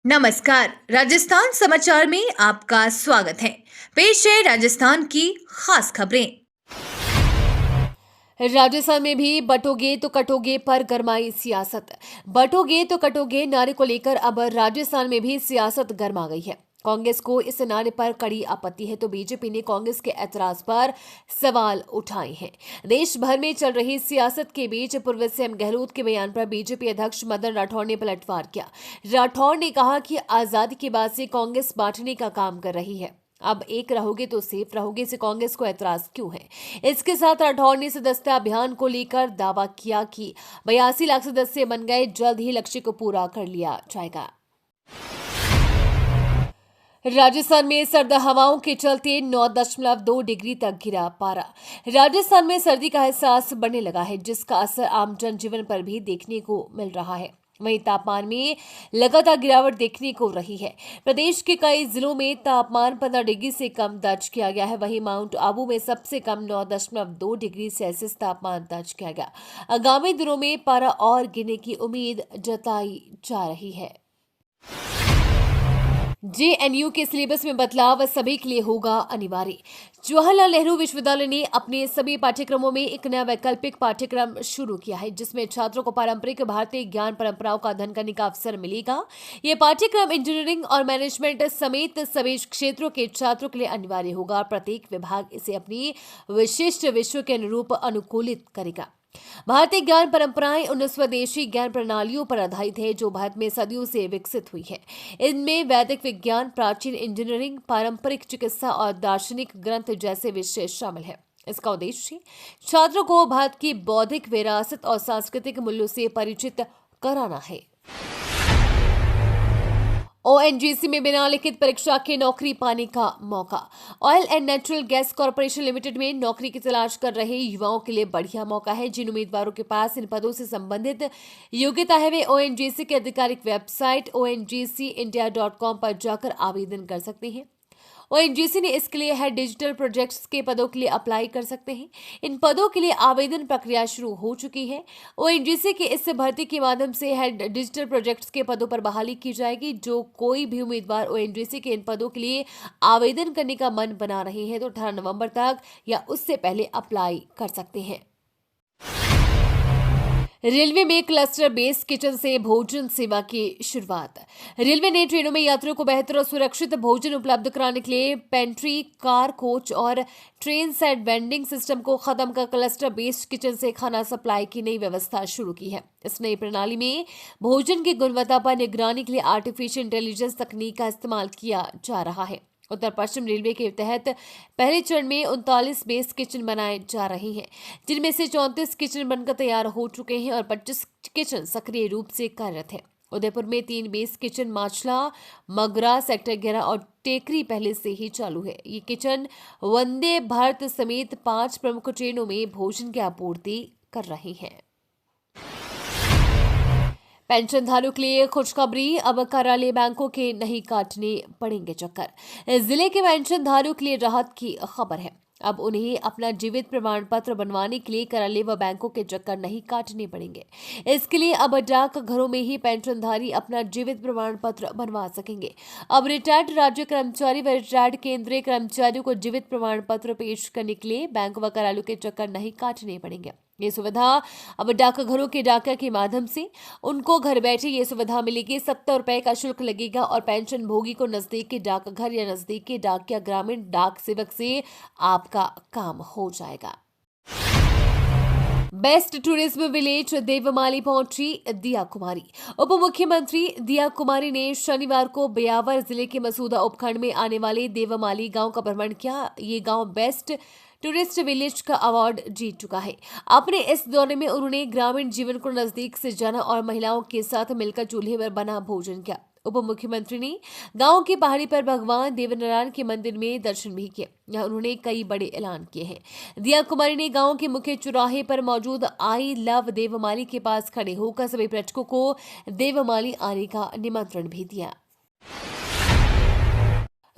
नमस्कार, राजस्थान समाचार में आपका स्वागत है। पेश है राजस्थान की खास खबरें। राजस्थान में भी बटोगे तो कटोगे पर गरमाई सियासत। बटोगे तो कटोगे नारे को लेकर अब राजस्थान में भी सियासत गर्मा गई है। कांग्रेस को इस नारे पर कड़ी आपत्ति है तो बीजेपी ने कांग्रेस के ऐतराज पर सवाल उठाए हैं। देश भर में चल रही सियासत के बीच पूर्व सीएम गहलोत के बयान पर बीजेपी अध्यक्ष मदन राठौड़ ने पलटवार किया। राठौड़ ने कहा कि आजादी के बाद से कांग्रेस बांटने का काम कर रही है। अब एक रहोगे तो सेफ रहोगे से कांग्रेस को ऐतराज क्यों है। इसके साथ राठौड़ ने सदस्यता अभियान को लेकर दावा किया कि 82 लाख सदस्य बन गए, जल्द ही लक्ष्य को पूरा कर लिया जाएगा। राजस्थान में सर्द हवाओं के चलते 9.2 डिग्री तक गिरा पारा। राजस्थान में सर्दी का एहसास बढ़ने लगा है, जिसका असर आम जनजीवन पर भी देखने को मिल रहा है। वहीं तापमान में लगातार गिरावट देखने को रही है। प्रदेश के कई जिलों में तापमान 15 डिग्री से कम दर्ज किया गया है। वहीं माउंट आबू में सबसे कम 9.2 डिग्री सेल्सियस तापमान दर्ज किया गया। आगामी दिनों में पारा और गिरने की उम्मीद जताई जा रही है। जेएनयू के सिलेबस में बदलाव सभी के लिए होगा अनिवार्य। जवाहरलाल नेहरू विश्वविद्यालय ने अपने सभी पाठ्यक्रमों में एक नया वैकल्पिक पाठ्यक्रम शुरू किया है, जिसमें छात्रों को पारंपरिक भारतीय ज्ञान परंपराओं का अध्ययन करने का अवसर मिलेगा। यह पाठ्यक्रम इंजीनियरिंग और मैनेजमेंट समेत सभी क्षेत्रों के छात्रों के लिए अनिवार्य होगा। प्रत्येक विभाग इसे अपनी विशिष्ट विषयों के अनुरूप अनुकूलित करेगा। भारतीय ज्ञान परंपराएं उन स्वदेशी ज्ञान प्रणालियों पर आधारित है जो भारत में सदियों से विकसित हुई है। इनमें वैदिक विज्ञान, प्राचीन इंजीनियरिंग, पारंपरिक चिकित्सा और दार्शनिक ग्रंथ जैसे विषय शामिल है। इसका उद्देश्य छात्रों को भारत की बौद्धिक विरासत और सांस्कृतिक मूल्यों से परिचित कराना है। ओएनजीसी में बिना लिखित परीक्षा के नौकरी पाने का मौका। Oil and natural gas corporation limited में नौकरी की तलाश कर रहे युवाओं के लिए बढ़िया मौका है। जिन उम्मीदवारों के पास इन पदों से संबंधित योग्यता है वे ओएनजीसी की आधिकारिक वेबसाइट ONGCindia.com पर जाकर आवेदन कर सकते हैं। ओएनजीसी ने इसके लिए हेड डिजिटल प्रोजेक्ट्स के पदों के लिए अप्लाई कर सकते हैं। इन पदों के लिए आवेदन प्रक्रिया शुरू हो चुकी है। ओएनजीसी की इस भर्ती के माध्यम से हेड डिजिटल प्रोजेक्ट्स के पदों पर बहाली की जाएगी। जो कोई भी उम्मीदवार ओएनजीसी के इन पदों के लिए आवेदन करने का मन बना रहे हैं तो 18 नवंबर तक या उससे पहले अप्लाई कर सकते हैं। रेलवे में क्लस्टर बेस्ड किचन से भोजन सेवा की शुरुआत। रेलवे ने ट्रेनों में यात्रियों को बेहतर और सुरक्षित भोजन उपलब्ध कराने के लिए पेंट्री, कार कोच और ट्रेन साइड वेंडिंग सिस्टम को खत्म कर क्लस्टर बेस्ड किचन से खाना सप्लाई की नई व्यवस्था शुरू की है। इस नई प्रणाली में भोजन की गुणवत्ता पर निगरानी के लिए आर्टिफिशियल इंटेलिजेंस तकनीक का इस्तेमाल किया जा रहा है। उत्तर पश्चिम रेलवे के तहत पहले चरण में 39 बेस किचन बनाए जा रहे हैं, जिनमें से 34 किचन बनकर तैयार हो चुके हैं और 25 किचन सक्रिय रूप से कार्यरत हैं। उदयपुर में 3 बेस किचन माछला, मगरा, सेक्टर 11 और टेकरी पहले से ही चालू है। ये किचन वंदे भारत समेत 5 प्रमुख ट्रेनों में भोजन की आपूर्ति कर रही हैं। पेंशनधारकों के लिए खुशखबरी, अब कार्यालय बैंकों के नहीं काटने पड़ेंगे चक्कर। जिले के पेंशनधारकों के लिए राहत की खबर है। अब उन्हें अपना जीवित प्रमाण पत्र बनवाने के लिए कार्यालय व बैंकों के चक्कर नहीं काटने पड़ेंगे। इसके लिए अब डाक घरों में ही पेंशनधारी अपना जीवित प्रमाण पत्र बनवा सकेंगे। अब रिटायर्ड राज्य कर्मचारी व रिटायर्ड केंद्रीय कर्मचारियों को जीवित प्रमाण पत्र पेश करने के लिए बैंक व कार्यालयों के चक्कर नहीं काटने पड़ेंगे। ये सुविधा अब डाकघरों के डाकिया के माध्यम से उनको घर बैठे ये सुविधा मिलेगी। 70 रुपए का शुल्क लगेगा और पेंशन भोगी को नजदीक के डाकघर या नजदीक के डाकिया ग्रामीण डाक सेवक से आपका काम हो जाएगा। बेस्ट टूरिज्म विलेज देवमाली पहुंची दिया कुमारी। उप मुख्यमंत्री दिया कुमारी ने शनिवार को ब्यावर जिले के मसूदा उपखंड में आने वाले देवमाली गांव का भ्रमण किया। ये गांव बेस्ट टूरिस्ट विलेज का अवार्ड जीत चुका है। अपने इस दौरे में उन्होंने ग्रामीण जीवन को नजदीक से जाना और महिलाओं के साथ मिलकर चूल्हे पर बना भोजन किया। उप मुख्यमंत्री ने गांव की पहाड़ी पर भगवान देवनारायण के मंदिर में दर्शन भी किए। यहाँ उन्होंने कई बड़े ऐलान किए हैं। दिया कुमारी ने गांव के मुख्य चौराहे पर मौजूद आई लव देवमाली के पास खड़े होकर सभी पर्यटकों को देवमाली आने का निमंत्रण भी दिया।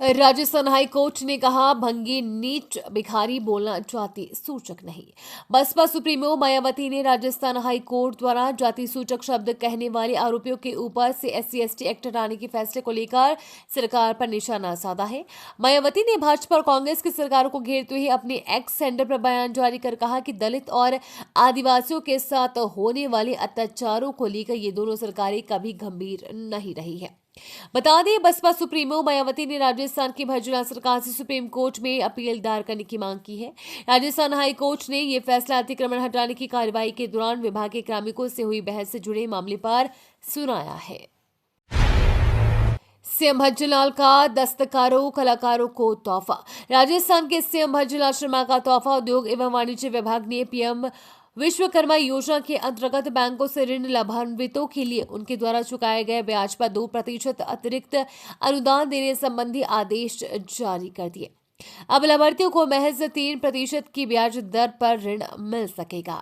राजस्थान हाई कोर्ट ने कहा, भंगी नीच भिखारी बोलना जाति सूचक नहीं। बसपा सुप्रीमो मायावती ने राजस्थान हाई कोर्ट द्वारा जाति सूचक शब्द कहने वाले आरोपियों के ऊपर से SC/ST एक्ट हटाने के फैसले को लेकर सरकार पर निशाना साधा है। मायावती ने भाजपा और कांग्रेस की सरकार को घेरते हुए अपने एक्स हैंडल पर बयान जारी कर कहा कि दलित और आदिवासियों के साथ होने वाले अत्याचारों को लेकर ये दोनों सरकारें कभी गंभीर नहीं रही है। बता दें, बसपा सुप्रीमो मायावती ने राजस्थान की भर्जना सरकार से सुप्रीम कोर्ट में अपील दायर करने की मांग की है। राजस्थान हाई कोर्ट ने यह फैसला अतिक्रमण हटाने की कार्रवाई के दौरान विभाग के कार्मिकों से हुई बहस से जुड़े मामले पर सुनाया है। सीएम भज्जनलाल का दस्तकारों कलाकारों को तोहफा। राजस्थान के सीएम भज्जनलाल शर्मा का तोहफा उद्योग एवं वाणिज्य विभाग ने PM विश्वकर्मा योजना के अंतर्गत बैंकों से ऋण लाभान्वितों के लिए उनके द्वारा चुकाए गए ब्याज पर 2% अतिरिक्त अनुदान देने संबंधी आदेश जारी कर दिए। अब लाभार्थियों को महज 3% की ब्याज दर पर ऋण मिल सकेगा।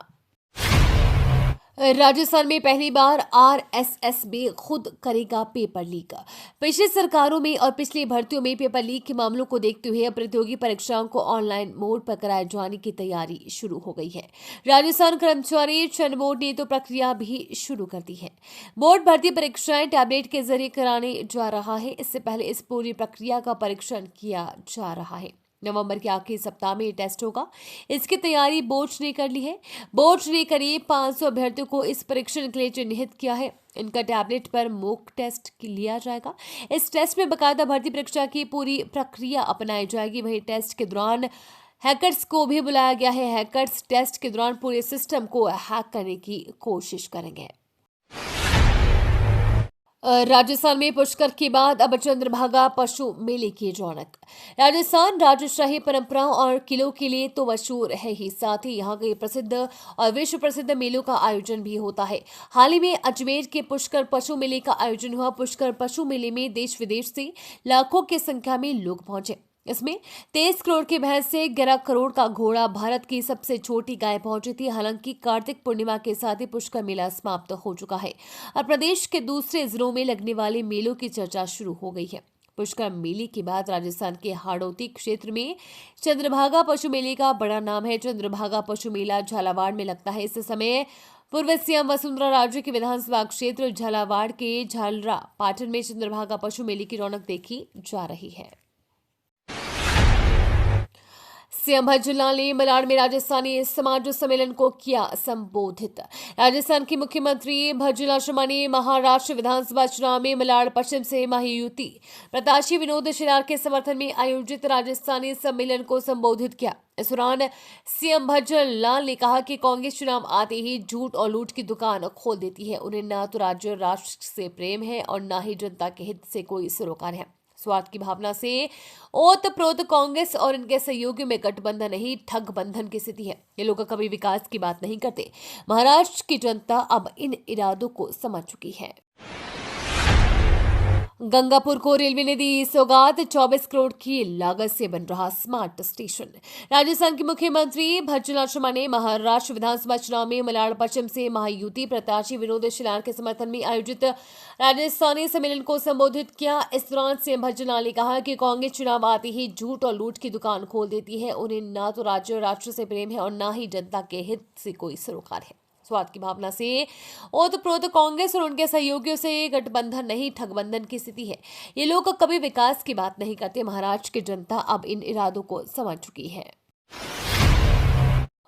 राजस्थान में पहली बार RSSB खुद करेगा पेपर लीक। पिछली सरकारों में और पिछली भर्तियों में पेपर लीक के मामलों को देखते हुए प्रतियोगी परीक्षाओं को ऑनलाइन मोड पर कराए जाने की तैयारी शुरू हो गई है। राजस्थान कर्मचारी चयन बोर्ड ने तो प्रक्रिया भी शुरू कर दी है। बोर्ड भर्ती परीक्षाएं टैबलेट के जरिए कराने जा रहा है। इससे पहले इस पूरी प्रक्रिया का परीक्षण किया जा रहा है। नवंबर के आखिरी सप्ताह में ये टेस्ट होगा। इसकी तैयारी बोर्ड ने कर ली है। बोर्ड ने करीब 500 अभ्यर्थियों को इस परीक्षण के लिए चिन्हित किया है। इनका टैबलेट पर मॉक टेस्ट लिया जाएगा। इस टेस्ट में बाकायदा भर्ती परीक्षा की पूरी प्रक्रिया अपनाई जाएगी। वहीं टेस्ट के दौरान हैकर्स को भी बुलाया गया है। हैकर्स टेस्ट के दौरान पूरे सिस्टम को हैक करने की कोशिश करेंगे। राजस्थान में पुष्कर के बाद अब चंद्रभागा पशु मेले की रौनक। राजस्थान राजशाही परंपराओं और किलों के लिए तो मशहूर है ही, साथ ही यहाँ के प्रसिद्ध और विश्व प्रसिद्ध मेलों का आयोजन भी होता है। हाल ही में अजमेर के पुष्कर पशु मेले का आयोजन हुआ। पुष्कर पशु मेले में देश विदेश से लाखों की संख्या में लोग पहुंचे। इसमें 23 करोड़ की भैंस से 11 करोड़ का घोड़ा, भारत की सबसे छोटी गाय पहुंची थी। हालांकि कार्तिक पूर्णिमा के साथ ही पुष्कर मेला समाप्त हो चुका है और प्रदेश के दूसरे जिलों में लगने वाले मेलों की चर्चा शुरू हो गई है। पुष्कर मेले के बाद राजस्थान के हाड़ौती क्षेत्र में चंद्रभागा पशु मेले का बड़ा नाम है। चंद्रभागा पशु मेला झालावाड़ में लगता है। इस समय पूर्व सीएम वसुंधरा राजे के विधानसभा क्षेत्र झालावाड़ के झालरा पाटन में चंद्रभागा पशु मेले की रौनक देखी जा रही है। सीएम भज्जनलाल ने मलाड में राजस्थानी समाज सम्मेलन को किया संबोधित। राजस्थान के मुख्यमंत्री भज्जनलाल शर्मा ने महाराष्ट्र विधानसभा चुनाव में मलाड पश्चिम से महायुति प्रत्याशी विनोद शिरार के समर्थन में आयोजित राजस्थानी सम्मेलन को संबोधित किया। इस दौरान सीएम भज्जनलाल ने कहा कि कांग्रेस चुनाव आते ही झूठ और लूट की दुकान खोल देती है। उन्हें न तो राज्य राष्ट्र से प्रेम है और न ही जनता के हित से कोई सरोकार है। स्वार्थ की भावना से ओतप्रोत कांग्रेस और इनके सहयोगियों में गठबंधन नहीं, ठग बंधन की स्थिति है। ये लोग कभी विकास की बात नहीं करते। महाराष्ट्र की जनता अब इन इरादों को समझ चुकी है। गंगापुर को रेलवे ने दी सौगात। 24 करोड़ की लागत से बन रहा स्मार्ट स्टेशन। राजस्थान के मुख्यमंत्री भज्जनलाल शर्मा ने महाराष्ट्र विधानसभा चुनाव में मलाड पश्चिम से महायुति प्रत्याशी विनोद शिरार के समर्थन में आयोजित राजस्थानी सम्मेलन को संबोधित किया। इस दौरान सीएम भज्जनलाल ने कहा कि कांग्रेस चुनाव आते ही झूठ और लूट की दुकान खोल देती है। उन्हें न तो राज्य राष्ट्र से प्रेम है और न ही जनता के हित से कोई सरोकार है। स्वार्थ की भावना से ओतप्रोत कांग्रेस और उनके सहयोगियों से गठबंधन नहीं, ठगबंधन की स्थिति है। ये लोग कभी विकास की बात नहीं करते। महाराष्ट्र की जनता अब इन इरादों को समझ चुकी है।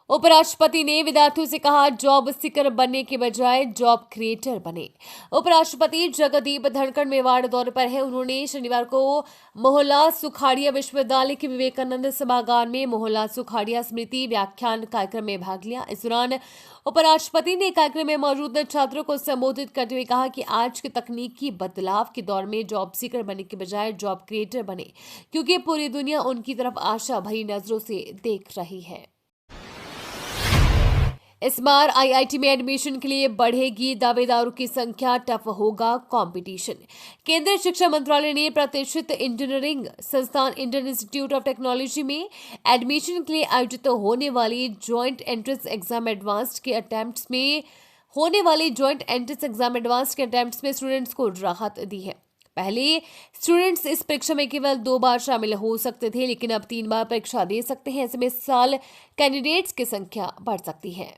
उपराष्ट्रपति ने विद्यार्थियों से कहा, जॉब सीकर बनने के बजाय जॉब क्रिएटर बने। उपराष्ट्रपति जगदीप धनखड़ मेवाड़ दौरे पर है। उन्होंने शनिवार को मोहनलाल सुखाड़िया विश्वविद्यालय के विवेकानंद सभागार में मोहनलाल सुखाड़िया स्मृति व्याख्यान कार्यक्रम में भाग लिया। इस दौरान उपराष्ट्रपति ने कार्यक्रम में मौजूद छात्रों को संबोधित करते हुए कहा कि आज के तकनीकी बदलाव के दौर में जॉब सीकर बनने के बजाय जॉब क्रिएटर बने, क्योंकि पूरी दुनिया उनकी तरफ आशा भरी नजरों से देख रही है। इस बार आईआईटी में एडमिशन के लिए बढ़ेगी दावेदारों की संख्या, टफ होगा कंपटीशन। केंद्रीय शिक्षा मंत्रालय ने प्रतिष्ठित इंजीनियरिंग संस्थान इंडियन इंस्टीट्यूट ऑफ टेक्नोलॉजी में एडमिशन के लिए आयोजित होने वाली ज्वाइंट एंट्रेंस एग्जाम एडवांस्ड के अटेम्प्ट्स में स्टूडेंट्स को राहत दी है। पहले स्टूडेंट्स इस परीक्षा में केवल 2 बार शामिल हो सकते थे, लेकिन अब 3 बार परीक्षा दे सकते हैं। ऐसे में इस साल कैंडिडेट्स की संख्या बढ़ सकती है।